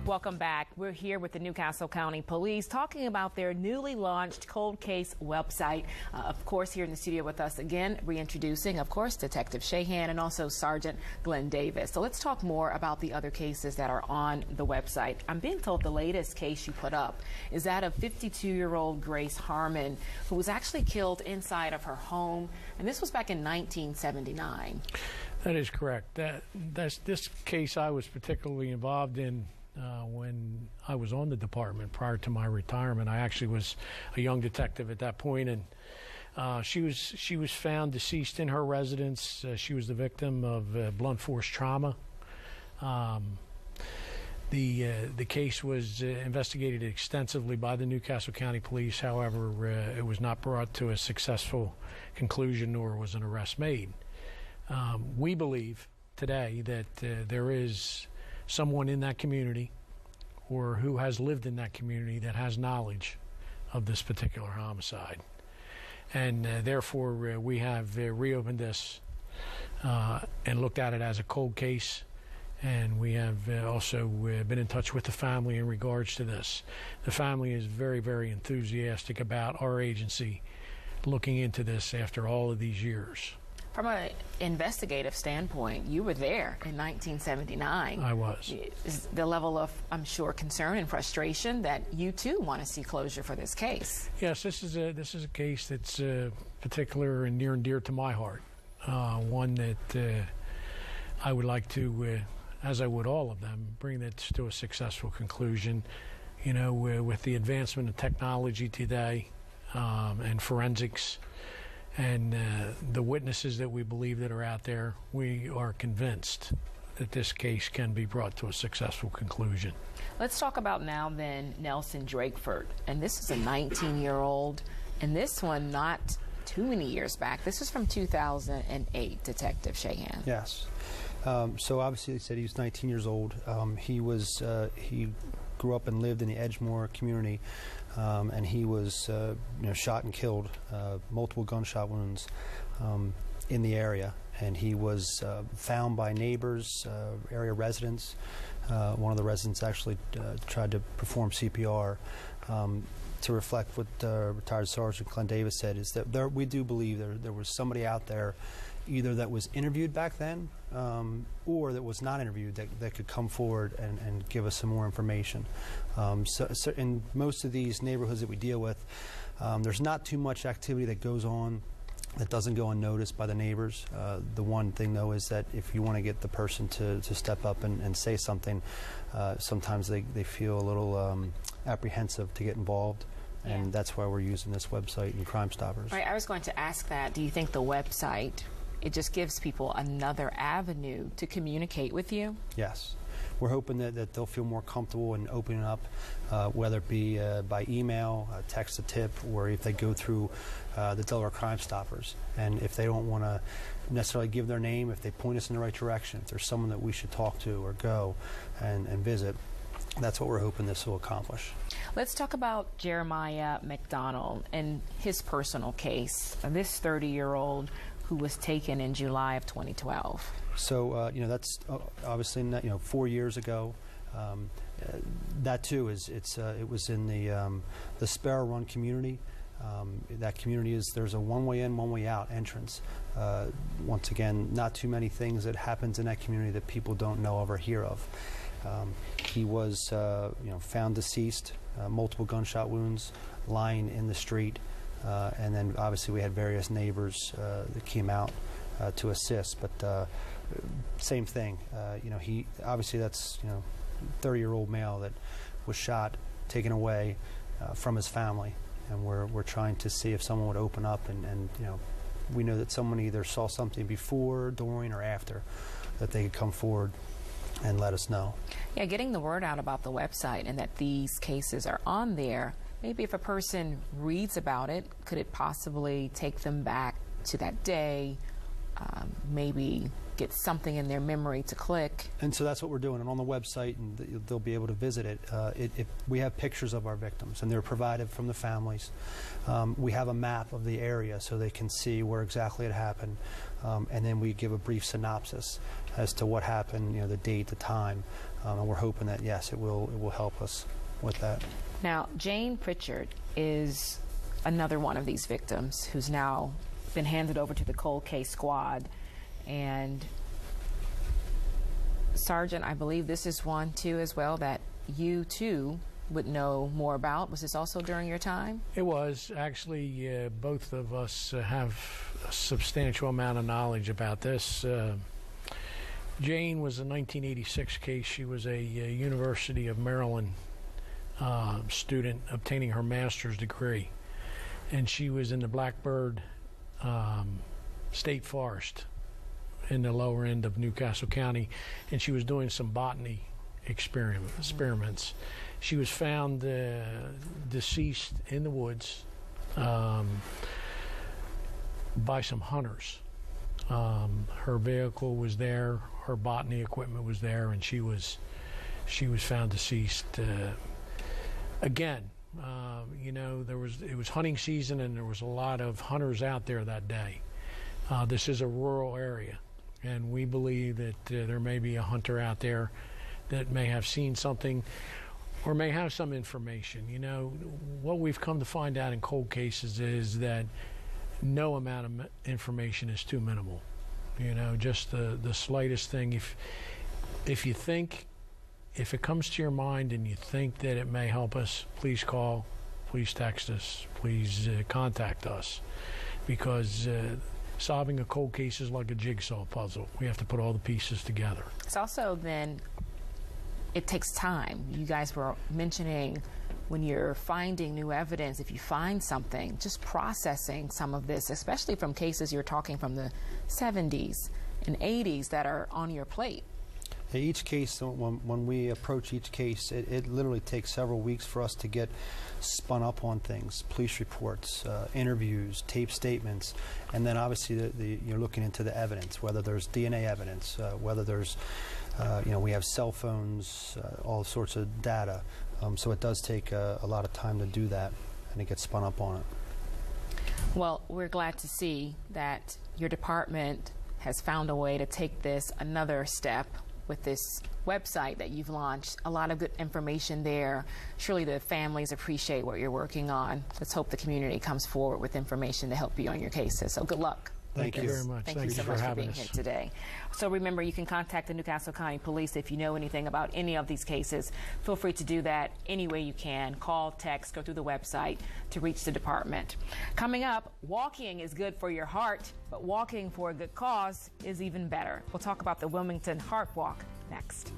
Welcome back. We're here with the Newcastle County Police talking about their newly launched cold case website. Of course, here in the studio with us again, reintroducing, of course, Detective Shahan and also Sergeant Glenn Davis. So let's talk more about the other cases that are on the website. I'm being told the latest case you put up is that of 52-year-old Grace Harmon, who was actually killed inside of her home. And this was back in 1979. That is correct. This case I was particularly involved in when I was on the department prior to my retirement. I actually was a young detective at that point, and she was found deceased in her residence. She was the victim of blunt force trauma. The case was investigated extensively by the Newcastle County Police. However, it was not brought to a successful conclusion, nor was an arrest made. We believe today that there is someone in that community or who has lived in that community that has knowledge of this particular homicide. And therefore, we have reopened this and looked at it as a cold case. And we have also been in touch with the family in regards to this. The family is very, very enthusiastic about our agency looking into this after all of these years. From an investigative standpoint, you were there in 1979. I was. Is the level of, I'm sure, concern and frustration that you too want to see closure for this case? Yes, this is a case that's particular and near and dear to my heart. One that I would like to, as I would all of them, bring that to a successful conclusion. You know, with the advancement of technology today and forensics, and the witnesses that we believe that are out there, we are convinced that this case can be brought to a successful conclusion. Let's talk about now then Nelson Drakeford. And this is a 19-year-old, and this one not too many years back. This is from 2008, Detective Shahan. Yes. So obviously they said he was 19 years old. He grew up and lived in the Edgemoor community, and he was shot and killed, multiple gunshot wounds in the area. And he was found by neighbors, area residents. One of the residents actually tried to perform CPR. To reflect what retired Sergeant Glenn Davis said, is that we do believe there was somebody out there either that was interviewed back then or that was not interviewed that could come forward and give us some more information. So in most of these neighborhoods that we deal with, there's not too much activity that goes on that doesn't go unnoticed by the neighbors. The one thing, though, is that if you want to get the person to step up and say something, sometimes they feel a little apprehensive to get involved. And that's why we're using this website and Crime Stoppers. Right, I was going to ask that. Do you think the website, it just gives people another avenue to communicate with you? Yes. We're hoping that they'll feel more comfortable in opening up, whether it be by email, text a tip, or if they go through the Delaware Crime Stoppers. And if they don't want to necessarily give their name, if they point us in the right direction, if there's someone that we should talk to or go and visit, that's what we're hoping this will accomplish. Let's talk about Jeremiah McDonald and his personal case, this 30-year-old who was taken in July of 2012. So, that's obviously 4 years ago. That too it was in the Sparrow Run community. That community there's a one-way in, one-way out entrance. Once again, not too many things that happens in that community that people don't know of or hear of. He was found deceased, multiple gunshot wounds, lying in the street, and then obviously we had various neighbors that came out to assist. But same thing, he obviously that's 30-year-old male that was shot, taken away from his family, and we're trying to see if someone would open up and we know that someone either saw something before, during, or after that they could come forward and let us know. Yeah, getting the word out about the website and that these cases are on there. Maybe if a person reads about it, could it possibly take them back to that day maybe get something in their memory to click. And so that's what we're doing. And on the website, and they'll be able to visit it. We have pictures of our victims, and they're provided from the families. We have a map of the area so they can see where exactly it happened. And then we give a brief synopsis as to what happened, you know, the date, the time. And we're hoping that, yes, it will help us with that. Now, Jayne Pritchard is another one of these victims who's now been handed over to the cold case squad. And Sergeant, I believe this is one too as well that you too would know more about. Was this also during your time? It was. Actually, both of us have a substantial amount of knowledge about this. Jayne was a 1986 case. She was a University of Maryland student obtaining her master's degree. And she was in the Blackbird State Forest in the lower end of Newcastle County, and she was doing some botany experiments. She was found deceased in the woods by some hunters. Her vehicle was there, her botany equipment was there, and she was found deceased. Again, you know, it was hunting season, and there was a lot of hunters out there that day. This is a rural area, and we believe that there may be a hunter out there that may have seen something or may have some information. You know, what we've come to find out in cold cases is that no amount of information is too minimal. You know, just the slightest thing. If you think, if it comes to your mind and you think that it may help us, please call, please text us, please contact us, because solving a cold case is like a jigsaw puzzle. We have to put all the pieces together. It's also then, it takes time. You guys were mentioning when you're finding new evidence, if you find something, just processing some of this, especially from cases you're talking from the 70s and 80s that are on your plate. Each case, when we approach each case, it literally takes several weeks for us to get spun up on things, police reports, interviews, tape statements, and then obviously you're looking into the evidence, whether there's DNA evidence, whether there's, you know, we have cell phones, all sorts of data. So it does take a lot of time to do that, and it gets spun up on it. Well, we're glad to see that your department has found a way to take this another step with this website that you've launched. A lot of good information there. Surely the families appreciate what you're working on. Let's hope the community comes forward with information to help you on your cases. So good luck. Thank you very much. Thank you so much for being here today. So remember, you can contact the Newcastle County Police if you know anything about any of these cases. Feel free to do that any way you can. Call, text, go through the website to reach the department. Coming up, walking is good for your heart, but walking for a good cause is even better. We'll talk about the Wilmington Heart Walk next.